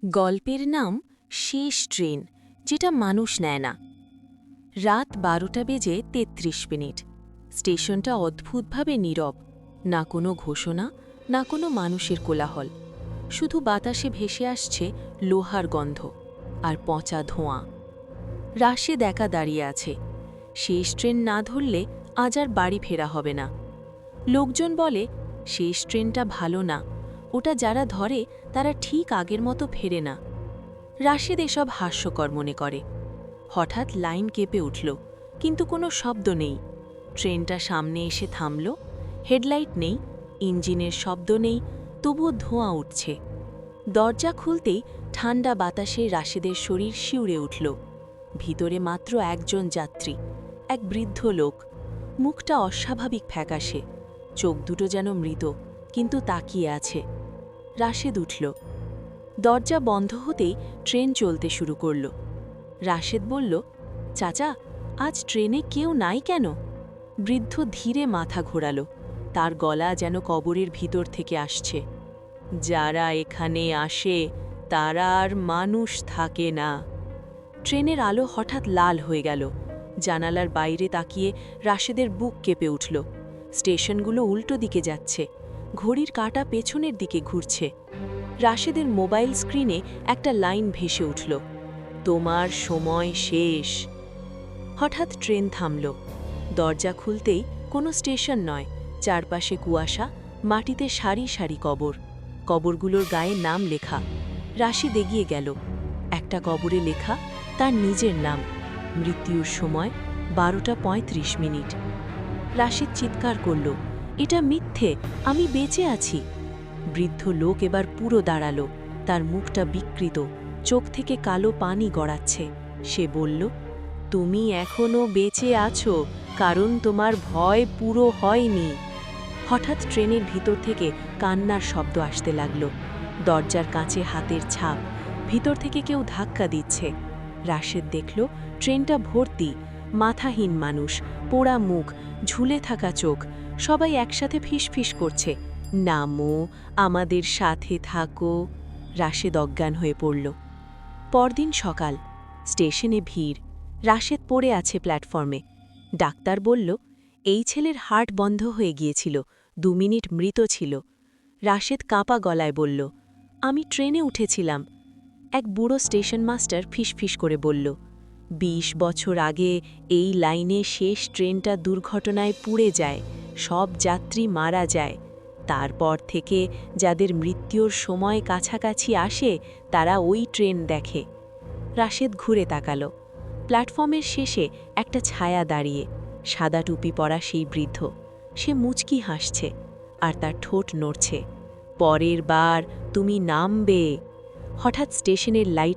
গল্পের নাম শেষ ট্রেন, যেটা মানুষ নেয় না। রাত 12টা বেজে 33 মিনিট। স্টেশনটা অদ্ভুতভাবে নীরব, না কোনো ঘোষণা, না কোনো মানুষের কোলাহল। শুধু বাতাসে ভেসে আসছে লোহার গন্ধ আর পচা ধোঁয়া। রাশেদ একা দাঁড়িয়ে আছে। শেষ ট্রেন না ধরলে আজ আর বাড়ি ফেরা হবে না। লোকজন বলে শেষ ট্রেনটা ভালো না, ওটা যারা ধরে তারা ঠিক আগের মতো ফেরে না। রাশেদ এসব হাস্যকর মনে করে। হঠাৎ লাইন কেঁপে উঠল, কিন্তু কোনো শব্দ নেই। ট্রেনটা সামনে এসে থামল। হেডলাইট নেই, ইঞ্জিনের শব্দ নেই, তবুও ধোঁয়া উঠছে। দরজা খুলতেই ঠান্ডা বাতাসে রাশেদের শরীর শিউরে উঠল। ভিতরে মাত্র একজন যাত্রী, এক বৃদ্ধ লোক। মুখটা অস্বাভাবিক ফ্যাকাশে, চোখ দুটো যেন মৃত, কিন্তু তাকিয়ে আছে। রাশেদ উঠল। দরজা বন্ধ হতেই ট্রেন চলতে শুরু করল। রাশেদ বলল, চাচা, আজ ট্রেনে কেউ নাই কেন? বৃদ্ধ ধীরে মাথা ঘোরাল। তার গলা যেন কবরের ভিতর থেকে আসছে। যারা এখানে আসে তারা আর মানুষ থাকে না। ট্রেনের আলো হঠাৎ লাল হয়ে গেল। জানালার বাইরে তাকিয়ে রাশেদের বুক কেঁপে উঠল। স্টেশনগুলো উল্টো দিকে যাচ্ছে, ঘড়ির কাঁটা পেছনের দিকে ঘুরছে। রাশেদের মোবাইল স্ক্রিনে একটা লাইন ভেসে উঠল, তোমার সময় শেষ। হঠাৎ ট্রেন থামল। দরজা খুলতেই কোনো স্টেশন নয়, চারপাশে কুয়াশা, মাটিতে সারি সারি কবর। কবরগুলোর গায়ে নাম লেখা। রাশেদ এগিয়ে গেল। একটা কবরে লেখা তার নিজের নাম, মৃত্যুর সময় 12টা 35 মিনিট। রাশেদ চিৎকার করল, এটা মিথ্যে, আমি বেঁচে আছি। বৃদ্ধ লোক এবার পুরো দাঁড়ালো, তার মুখটা বিকৃত, চোখ থেকে কালো পানি গড়াচ্ছে। সে বলল, তুমি এখনো বেঁচে আছো, কারণ তোমার ভয় পুরো হয়নি। হঠাৎ ট্রেনের ভিতর থেকে কান্নার শব্দ আসতে লাগল। দরজার কাছে হাতের ছাপ, ভিতর থেকে কেউ ধাক্কা দিচ্ছে। রাশেদ দেখল ট্রেনটা ভর্তি, মাথাহীন মানুষ, পোড়া মুখ, ঝুলে থাকা চোখ। সবাই একসাথে ফিসফিস করছে, নামো, আমাদের সাথে থাকো। রাশেদ অজ্ঞান হয়ে পড়ল। পরদিন সকাল, স্টেশনে ভিড়। রাশেদ পড়ে আছে প্ল্যাটফর্মে। ডাক্তার বলল, এই ছেলের হার্ট বন্ধ হয়ে গিয়েছিল, 2 মিনিট মৃত ছিল। রাশেদ কাঁপা গলায় বলল, আমি ট্রেনে উঠেছিলাম। এক বুড়ো স্টেশন মাস্টার ফিসফিস করে বলল, 20 বছর আগে এই লাইনে শেষ ট্রেনটা দুর্ঘটনায় পুড়ে যায়, সব যাত্রী মারা যায়। তারপর থেকে যাদের মৃত্যুর সময় কাছাকাছি আসে তারা ওই ট্রেন দেখে। রাশেদ ঘুরে তাকাল। প্ল্যাটফর্মের শেষে একটা ছায়া দাঁড়িয়ে, সাদা টুপি পরা সেই বৃদ্ধ। সে মুচকি হাসছে, আর তার ঠোঁট নড়ছে। পরের বার তুমি নামবে। হঠাৎ স্টেশনের লাইট